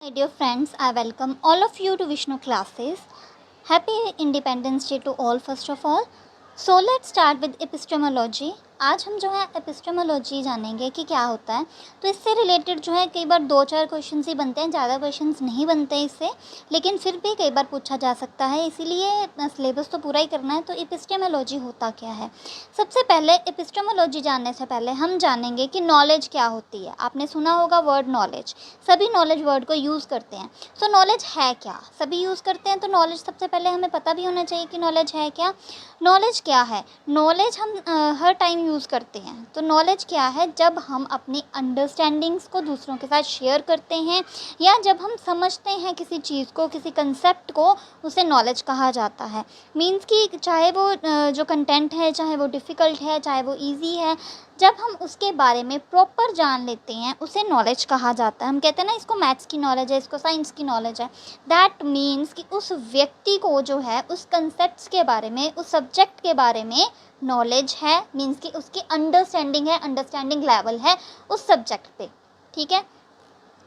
My dear friends, I welcome all of you to Vishnu classes. Happy Independence Day to all first of all. So let's start with epistemology. आज हम जो है epistemology जानेंगे कि क्या होता है। तो इससे रिलेटेड जो है कई बार 2-4 क्वेश्चंस ही बनते हैं, ज़्यादा क्वेश्चंस नहीं बनते इससे, लेकिन फिर भी कई बार पूछा जा सकता है, इसीलिए सिलेबस तो पूरा ही करना है। तो एपिस्टेमोलॉजी होता क्या है? सबसे पहले एपिस्टेमोलॉजी जानने से पहले हम जानेंगे कि नॉलेज क्या होती है। आपने सुना होगा वर्ड नॉलेज, सभी नॉलेज वर्ड को यूज़ करते हैं। सो नॉलेज है क्या? सभी यूज़ करते हैं, तो नॉलेज सबसे पहले हमें पता भी होना चाहिए कि नॉलेज है क्या। नॉलेज क्या है? नॉलेज हम हर टाइम यूज़ करते हैं। तो नॉलेज क्या है? जब हम अपनी अंडरस्टैंडिंग्स को दूसरों के साथ शेयर करते हैं या जब हम समझते हैं किसी चीज़ को, किसी कंसेप्ट को, उसे नॉलेज कहा जाता है। मीन्स कि चाहे वो जो कंटेंट है, चाहे वो डिफ़िकल्ट है, चाहे वो ईजी है, जब हम उसके बारे में प्रॉपर जान लेते हैं उसे नॉलेज कहा जाता है। हम कहते हैं ना, इसको मैथ्स की नॉलेज है, इसको साइंस की नॉलेज है। दैट मीन्स कि उस व्यक्ति को जो है उस कंसेप्ट्स के बारे में, उस सब्जेक्ट के बारे में नॉलेज है। मीन्स कि उसकी अंडरस्टैंडिंग है, अंडरस्टैंडिंग लेवल है उस सब्जेक्ट पे। ठीक है।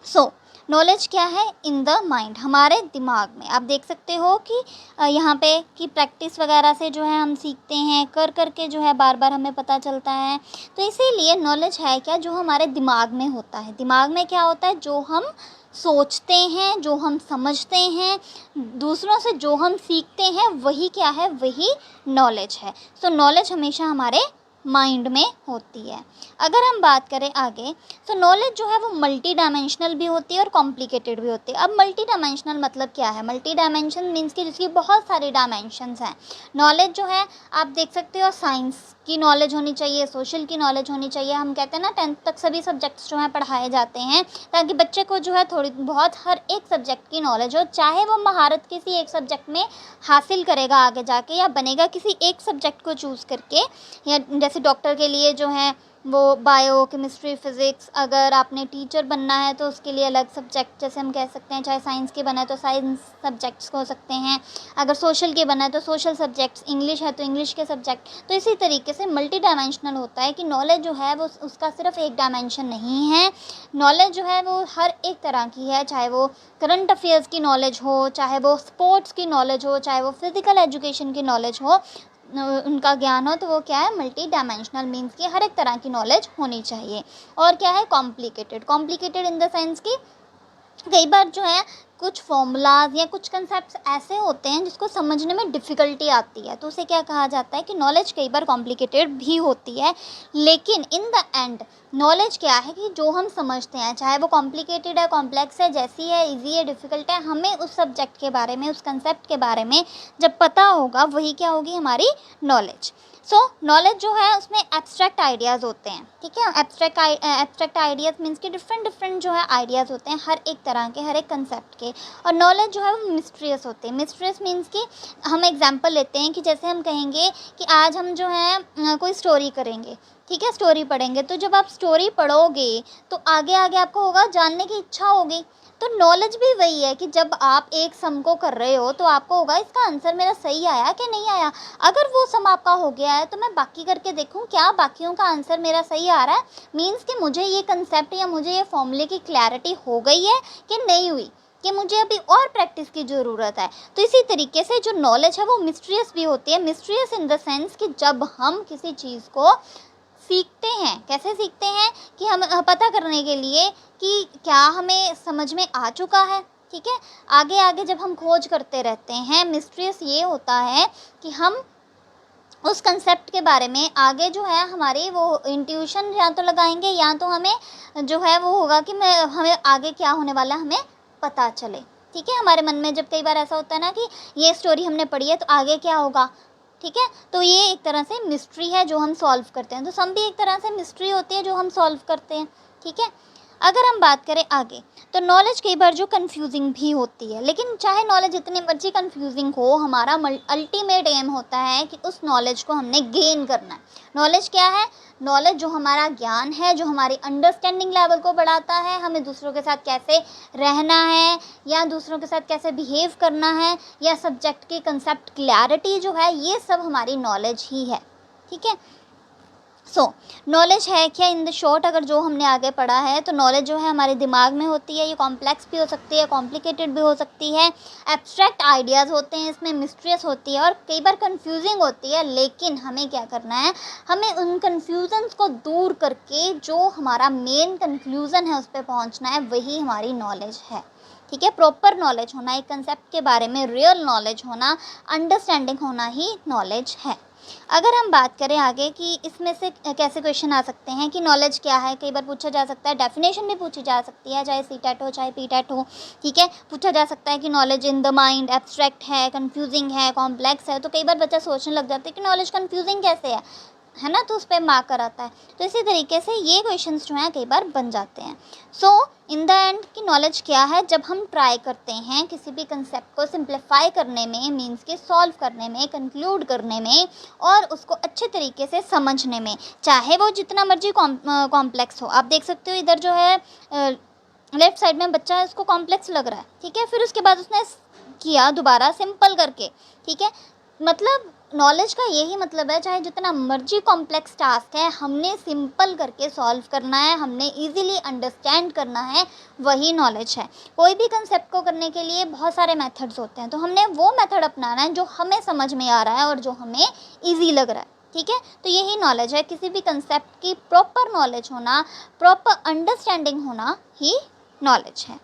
सो नॉलेज क्या है? इन द माइंड, हमारे दिमाग में। आप देख सकते हो कि यहाँ पे कि प्रैक्टिस वगैरह से जो है हम सीखते हैं, कर कर के जो है बार बार हमें पता चलता है। तो इसीलिए नॉलेज है क्या? जो हमारे दिमाग में होता है। दिमाग में क्या होता है? जो हम सोचते हैं, जो हम समझते हैं, दूसरों से जो हम सीखते हैं, वही क्या है? वही नॉलेज है। सो नॉलेज हमेशा हमारे माइंड में होती है। अगर हम बात करें आगे, तो नॉलेज जो है वो मल्टी डायमेंशनल भी होती है और कॉम्प्लिकेटेड भी होती है। अब मल्टी डायमेंशनल मतलब क्या है? मल्टी डायमेंशन मीन्स कि जिसकी बहुत सारी डायमेंशंस हैं। नॉलेज जो है आप देख सकते हो, साइंस की नॉलेज होनी चाहिए, सोशल की नॉलेज होनी चाहिए। हम कहते हैं ना 10th तक सभी सब्जेक्ट्स जो हैं पढ़ाए जाते हैं ताकि बच्चे को जो है थोड़ी बहुत हर एक सब्जेक्ट की नॉलेज हो, चाहे वो महारत किसी एक सब्जेक्ट में हासिल करेगा आगे जाके या बनेगा किसी एक सब्जेक्ट को चूज़ करके। या जैसे डॉक्टर के लिए जो है वो बायो, केमिस्ट्री, फ़िज़िक्स, अगर आपने टीचर बनना है तो उसके लिए अलग सब्जेक्ट, जैसे हम कह सकते हैं, चाहे साइंस के बना है तो साइंस सब्जेक्ट्स हो सकते हैं, अगर सोशल के बना है तो सोशल सब्जेक्ट्स, इंग्लिश है तो इंग्लिश के सब्जेक्ट। तो इसी तरीके से मल्टी डायमेंशनल होता है कि नॉलेज जो है वो उसका सिर्फ एक डायमेंशन नहीं है। नॉलेज जो है वो हर एक तरह की है, चाहे वो करंट अफेयर्स की नॉलेज हो, चाहे वो स्पोर्ट्स की नॉलेज हो, चाहे वो फिज़िकल एजुकेशन की नॉलेज हो, उनका ज्ञान हो। तो वो क्या है? मल्टी डायमेंशनल मीन्स कि हर एक तरह की नॉलेज होनी चाहिए। और क्या है? Complicated. Complicated in the sense कि कई बार जो है कुछ फॉर्मूलाज या कुछ कंसेप्ट्स ऐसे होते हैं जिसको समझने में डिफ़िकल्टी आती है, तो उसे क्या कहा जाता है कि नॉलेज कई बार कॉम्प्लिकेटेड भी होती है। लेकिन इन द एंड नॉलेज क्या है कि जो हम समझते हैं, चाहे वो कॉम्प्लिकेटेड है, कॉम्प्लेक्स है, जैसी है, इजी है, डिफ़िकल्ट है, हमें उस सब्जेक्ट के बारे में, उस कंसेप्ट के बारे में जब पता होगा, वही क्या होगी? हमारी नॉलेज। सो नॉलेज जो है उसमें एब्स्ट्रैक्ट आइडियाज़ होते हैं। ठीक है। एब्स्ट्रैक्ट आइडियाज़ मीन्स कि डिफरेंट जो है आइडियाज़ होते हैं हर एक तरह के, हर एक कंसेप्ट के। और नॉलेज जो है वो मिस्ट्रियस होते हैं। मिस्ट्रियस मीन्स कि हम एग्जांपल लेते हैं कि जैसे हम कहेंगे कि आज हम जो है कोई स्टोरी करेंगे। ठीक है, स्टोरी पढ़ेंगे। तो जब आप स्टोरी पढ़ोगे तो आगे आगे आपको होगा जानने की इच्छा होगी। तो नॉलेज भी वही है कि जब आप एक सम को कर रहे हो तो आपको होगा इसका आंसर मेरा सही आया कि नहीं आया। अगर वो सम आपका हो गया है तो मैं बाकी करके देखूं क्या बाकियों का आंसर मेरा सही आ रहा है। मीन्स कि मुझे ये कंसेप्ट या मुझे ये फॉर्मूले की क्लैरिटी हो गई है कि नहीं हुई, कि मुझे अभी और प्रैक्टिस की ज़रूरत है। तो इसी तरीके से जो नॉलेज है वो मिस्ट्रियस भी होती है। मिस्ट्रियस इन द सेंस कि जब हम किसी चीज़ को सीखते हैं, कैसे सीखते हैं कि हम पता करने के लिए कि क्या हमें समझ में आ चुका है। ठीक है। आगे आगे जब हम खोज करते रहते हैं, मिस्ट्रियस ये होता है कि हम उस कंसेप्ट के बारे में आगे जो है हमारी वो इंट्यूशन या तो लगाएंगे या तो हमें जो है वो होगा कि हमें आगे क्या होने वाला है हमें पता चले। ठीक है। हमारे मन में जब कई बार ऐसा होता है ना कि ये स्टोरी हमने पढ़ी है तो आगे क्या होगा। ठीक है। तो ये एक तरह से मिस्ट्री है जो हम सॉल्व करते हैं। तो सम भी एक तरह से मिस्ट्री होती है जो हम सॉल्व करते हैं। ठीक है। अगर हम बात करें आगे, तो नॉलेज कई बार जो कंफ्यूजिंग भी होती है, लेकिन चाहे नॉलेज जितनी मर्जी कंफ्यूजिंग हो, हमारा अल्टीमेट एम होता है कि उस नॉलेज को हमने गेन करना है। नॉलेज क्या है? नॉलेज जो हमारा ज्ञान है, जो हमारी अंडरस्टैंडिंग लेवल को बढ़ाता है, हमें दूसरों के साथ कैसे रहना है या दूसरों के साथ कैसे बिहेव करना है, या सब्जेक्ट की कंसेप्ट क्लैरिटी जो है, ये सब हमारी नॉलेज ही है। ठीक है। सो नॉलेज है क्या इन द शॉर्ट, अगर जो हमने आगे पढ़ा है तो नॉलेज जो है हमारे दिमाग में होती है। ये कॉम्प्लेक्स भी हो सकती है, कॉम्प्लिकेटेड भी हो सकती है, एब्स्ट्रैक्ट आइडियाज़ होते हैं इसमें, मिस्ट्रियस होती है और कई बार कंफ्यूजिंग होती है। लेकिन हमें क्या करना है, हमें उन कन्फ्यूजन्स को दूर करके जो हमारा मेन कंक्लूज़न है उस पर पहुँचना है, वही हमारी नॉलेज है। ठीक है, प्रॉपर नॉलेज होना, एक कंसेप्ट के बारे में रियल नॉलेज होना, अंडरस्टैंडिंग होना ही नॉलेज है। अगर हम बात करें आगे कि इसमें से कैसे क्वेश्चन आ सकते हैं कि नॉलेज क्या है, कई बार पूछा जा सकता है, डेफिनेशन भी पूछी जा सकती है, चाहे सीटेट हो चाहे पीटेट हो। ठीक है, पूछा जा सकता है कि knowledge in the mind abstract है, कंफ्यूजिंग है, कॉम्प्लेक्स है। तो कई बार बच्चा सोचने लग जाता है कि नॉलेज कंफ्यूजिंग कैसे है ना, तो उस पर मार्कर आता है। तो इसी तरीके से ये क्वेश्चंस जो हैं कई बार बन जाते हैं। सो इन द एंड कि नॉलेज क्या है, जब हम ट्राई करते हैं किसी भी कंसेप्ट को सिंप्लीफाई करने में, मीन्स के सॉल्व करने में, कंक्लूड करने में और उसको अच्छे तरीके से समझने में, चाहे वो जितना मर्जी कॉम्प्लेक्स हो। आप देख सकते हो इधर जो है लेफ्ट साइड में बच्चा है, उसको कॉम्प्लेक्स लग रहा है। ठीक है, फिर उसके बाद उसने किया दोबारा सिंपल करके। ठीक है, मतलब नॉलेज का यही मतलब है, चाहे जितना मर्जी कॉम्प्लेक्स टास्क है, हमने सिंपल करके सॉल्व करना है, हमने इजीली अंडरस्टैंड करना है, वही नॉलेज है। कोई भी कंसेप्ट को करने के लिए बहुत सारे मेथड्स होते हैं, तो हमने वो मेथड अपनाना है जो हमें समझ में आ रहा है और जो हमें ईजी लग रहा है। ठीक है, तो यही नॉलेज है। किसी भी कंसेप्ट की प्रॉपर नॉलेज होना, प्रॉपर अंडरस्टैंडिंग होना ही नॉलेज है।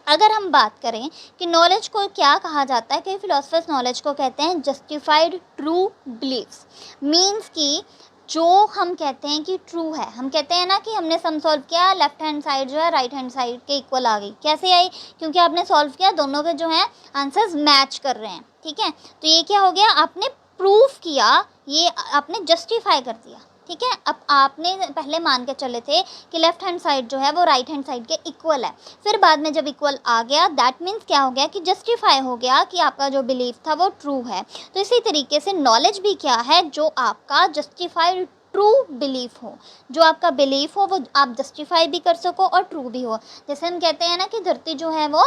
अगर हम बात करें कि नॉलेज को क्या कहा जाता है, कई फिलोसफर्स नॉलेज को कहते हैं जस्टिफाइड ट्रू बिलीव्स। मीन्स कि जो हम कहते हैं कि ट्रू है, हम कहते हैं ना कि हमने सम सॉल्व किया, लेफ्ट हैंड साइड जो है राइट हैंड साइड के इक्वल आ गई। कैसे आई? क्योंकि आपने सॉल्व किया, दोनों के जो है आंसर्स मैच कर रहे हैं। ठीक है, तो ये क्या हो गया, आपने प्रूफ किया, ये आपने जस्टिफाई कर दिया। ठीक है, अब आपने पहले मान के चले थे कि लेफ्ट हैंड साइड जो है वो राइट हैंड साइड के इक्वल है, फिर बाद में जब इक्वल आ गया, दैट मीन्स क्या हो गया कि जस्टिफाई हो गया कि आपका जो बिलीफ था वो ट्रू है। तो इसी तरीके से नॉलेज भी क्या है, जो आपका जस्टिफाइड ट्रू बिलीफ हो, जो आपका बिलीफ हो वो आप जस्टिफाई भी कर सको और ट्रू भी हो। जैसे हम कहते हैं ना कि धरती जो है वो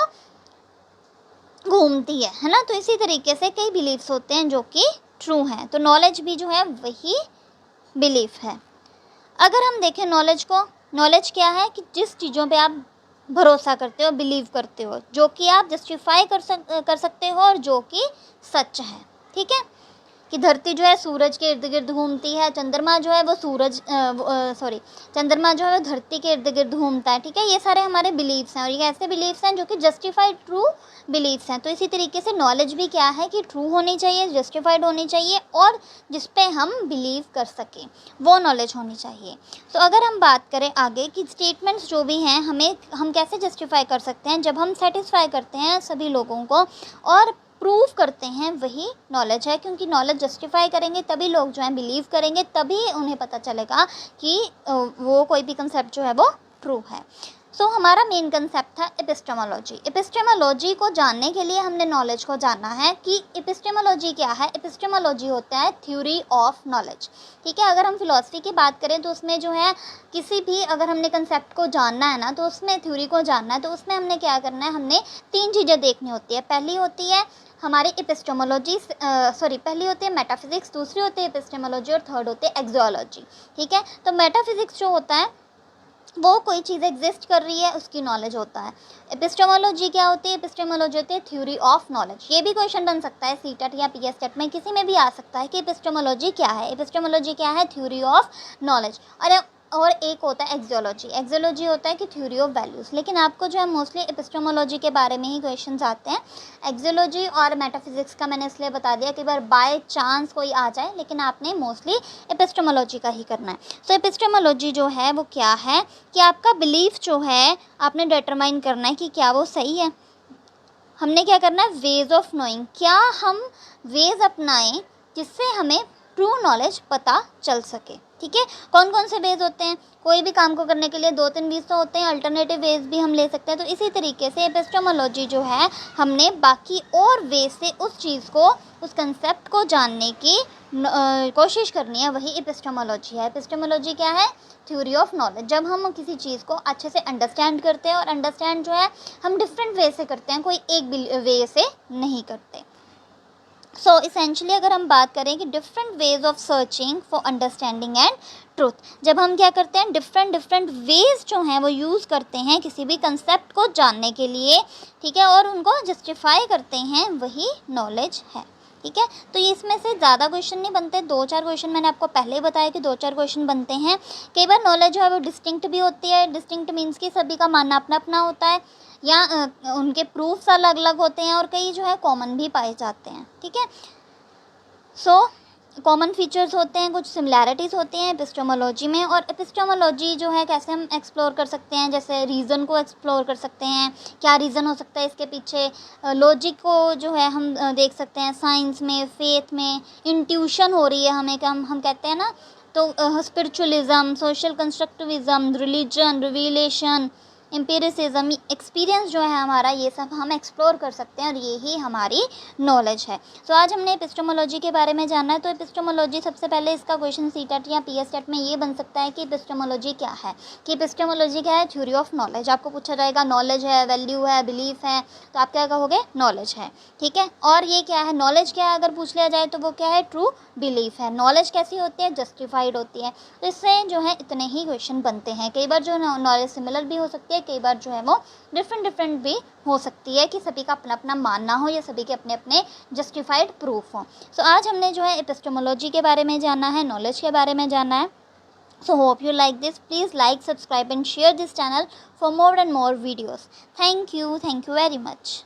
घूमती है ना, तो इसी तरीके से कई बिलीफ्स होते हैं जो कि ट्रू हैं। तो नॉलेज भी जो है वही बिलीफ है। अगर हम देखें नॉलेज को, नॉलेज क्या है कि जिस चीज़ों पे आप भरोसा करते हो, बिलीव करते हो, जो कि आप जस्टिफाई कर सकते हो और जो कि सच है। ठीक है, कि धरती जो है सूरज के इर्द गिर्द घूमती है, चंद्रमा जो है वो चंद्रमा जो है वो धरती के इर्द गिर्द घूमता है। ठीक है, ये सारे हमारे बिलीव्स हैं और ये ऐसे बिलीव्स हैं जो कि जस्टिफाइड ट्रू बिलीव्स हैं। तो इसी तरीके से नॉलेज भी क्या है कि ट्रू होनी चाहिए, जस्टिफाइड होनी चाहिए और जिस पे हम बिलीव कर सकें वो नॉलेज होनी चाहिए। तो अगर हम बात करें आगे कि स्टेटमेंट्स जो भी हैं हम कैसे जस्टिफाई कर सकते हैं, जब हम सेटिस्फाई करते हैं सभी लोगों को और प्रूव करते हैं, वही नॉलेज है। क्योंकि नॉलेज जस्टिफाई करेंगे तभी लोग जो हैं बिलीव करेंगे, तभी उन्हें पता चलेगा कि वो कोई भी कंसेप्ट जो है वो ट्रू है। सो हमारा मेन कंसेप्ट था एपिस्टेमोलॉजी। एपिस्टेमोलॉजी को जानने के लिए हमने नॉलेज को जानना है कि एपिस्टेमोलॉजी क्या है। एपिस्टेमोलॉजी होता है थ्योरी ऑफ नॉलेज। ठीक है, अगर हम फिलॉसफी की बात करें तो उसमें जो है किसी भी अगर हमने कंसेप्ट को जानना है ना, तो उसमें थ्योरी को जानना है, तो उसमें हमने क्या करना है, हमने 3 चीज़ें देखनी होती है। पहली होती है हमारी एपिस्टेमोलॉजी, पहली होती है मेटाफिजिक्स, दूसरी होती है एपिस्टेमोलॉजी और थर्ड होती है एक्जियोलॉजी। ठीक है, तो मेटाफिजिक्स जो होता है वो कोई चीज़ एग्जिस्ट कर रही है उसकी नॉलेज होता है। एपिस्टेमोलॉजी क्या होती है? एपिस्टेमोलॉजी होती है थ्योरी ऑफ नॉलेज। ये भी क्वेश्चन बन सकता है सीटेट या पीएसटेट में, किसी में भी आ सकता है कि एपिस्टेमोलॉजी क्या है। एपिस्टेमोलॉजी क्या है? Theory of knowledge. और एक होता है एक्जियोलॉजी। एक्जियोलॉजी होता है कि थ्योरी ऑफ वैल्यूज़। लेकिन आपको जो है मोस्टली एपिस्टेमोलॉजी के बारे में ही क्वेश्चंस आते हैं। एक्जियोलॉजी और मेटाफिजिक्स का मैंने इसलिए बता दिया कि बार बाय चांस कोई आ जाए, लेकिन आपने मोस्टली एपिस्टेमोलॉजी का ही करना है। सो एपिस्टेमोलॉजी जो है वो क्या है कि आपका बिलीफ जो है आपने डिटरमाइन करना है कि क्या वो सही है। हमने क्या करना है? Ways of knowing. क्या हम वेज अपनाएं जिससे हमें ट्रू नॉलेज पता चल सके। ठीक है, कौन कौन से वेज होते हैं? कोई भी काम को करने के लिए 2-3 वेज तो होते हैं, अल्टरनेटिव वेज भी हम ले सकते हैं। तो इसी तरीके से एपिस्टेमोलॉजी जो है हमने बाकी और वे से उस चीज़ को, उस कंसेप्ट को जानने की कोशिश करनी है, वही एपिस्टेमोलॉजी है। एपिस्टेमोलॉजी क्या है? Theory of knowledge. जब हम किसी चीज़ को अच्छे से अंडरस्टैंड करते हैं, और अंडरस्टैंड जो है हम डिफरेंट वे से करते हैं, कोई एक वे से नहीं करते। सो इसेंशली अगर हम बात करें कि different ways of searching for understanding and truth, जब हम क्या करते हैं डिफरेंट वेज जो हैं वो यूज़ करते हैं किसी भी कंसेप्ट को जानने के लिए, ठीक है, और उनको जस्टिफाई करते हैं, वही नॉलेज है। ठीक है, तो इसमें से ज़्यादा क्वेश्चन नहीं बनते, 2-4 क्वेश्चन मैंने आपको पहले ही बताया कि 2-4 क्वेश्चन बनते हैं। कई बार नॉलेज जो है वो डिस्टिंक्ट भी होती है। डिस्टिंक्ट मीन्स कि सभी का मानना अपना अपना होता है, या उनके प्रूफ्स अलग अलग होते हैं, और कई जो है कॉमन भी पाए जाते हैं। ठीक है, सो कॉमन फीचर्स होते हैं, कुछ सिमिलैरिटीज़ होती हैं एपिस्टेमोलॉजी में। और एपिस्टेमोलॉजी जो है कैसे हम एक्सप्लोर कर सकते हैं, जैसे रीज़न को एक्सप्लोर कर सकते हैं, क्या रीज़न हो सकता है इसके पीछे, लॉजिक को जो है हम देख सकते हैं, साइंस में, फेथ में इंट्यूशन हो रही है हमें, क्या हम कहते हैं ना, तो स्पिरिचुअलिज़म, सोशल कंस्ट्रक्टिविज़म, रिलीजन, रिवीलेशन, एम्पिरिसिज्म, एक्सपीरियंस जो है हमारा, ये सब हम एक्सप्लोर कर सकते हैं, और ये ही हमारी नॉलेज है। सो आज हमने एपिस्टेमोलॉजी के बारे में जाना है। तो एपिस्टेमोलॉजी, सबसे पहले इसका क्वेश्चन सीटेट या पीएसटेट में ये बन सकता है कि एपिस्टेमोलॉजी क्या है, कि एपिस्टेमोलॉजी क्या है, थ्योरी ऑफ नॉलेज। आपको पूछा जाएगा नॉलेज है, वैल्यू है, बिलीफ है, तो आप क्या कहोगे, नॉलेज है। ठीक है, और ये क्या है, नॉलेज क्या है अगर पूछ लिया जाए तो वो क्या है, ट्रू बिलीफ है। नॉलेज कैसी होती है, जस्टिफाइड होती है। तो इससे जो है इतने ही क्वेश्चन बनते हैं। कई बार जो नॉलेज सिमिलर भी हो सकती है, कई बार जो है वो डिफरेंट भी हो सकती है, कि सभी का अपना अपना मानना हो, या सभी के अपने अपने जस्टिफाइड प्रूफ हो। सो आज हमने जो है एपिस्टेमोलॉजी के बारे में जाना है, नॉलेज के बारे में जाना है। So hope you like this. Please like, subscribe and share this channel for more and more videos. Thank you very much.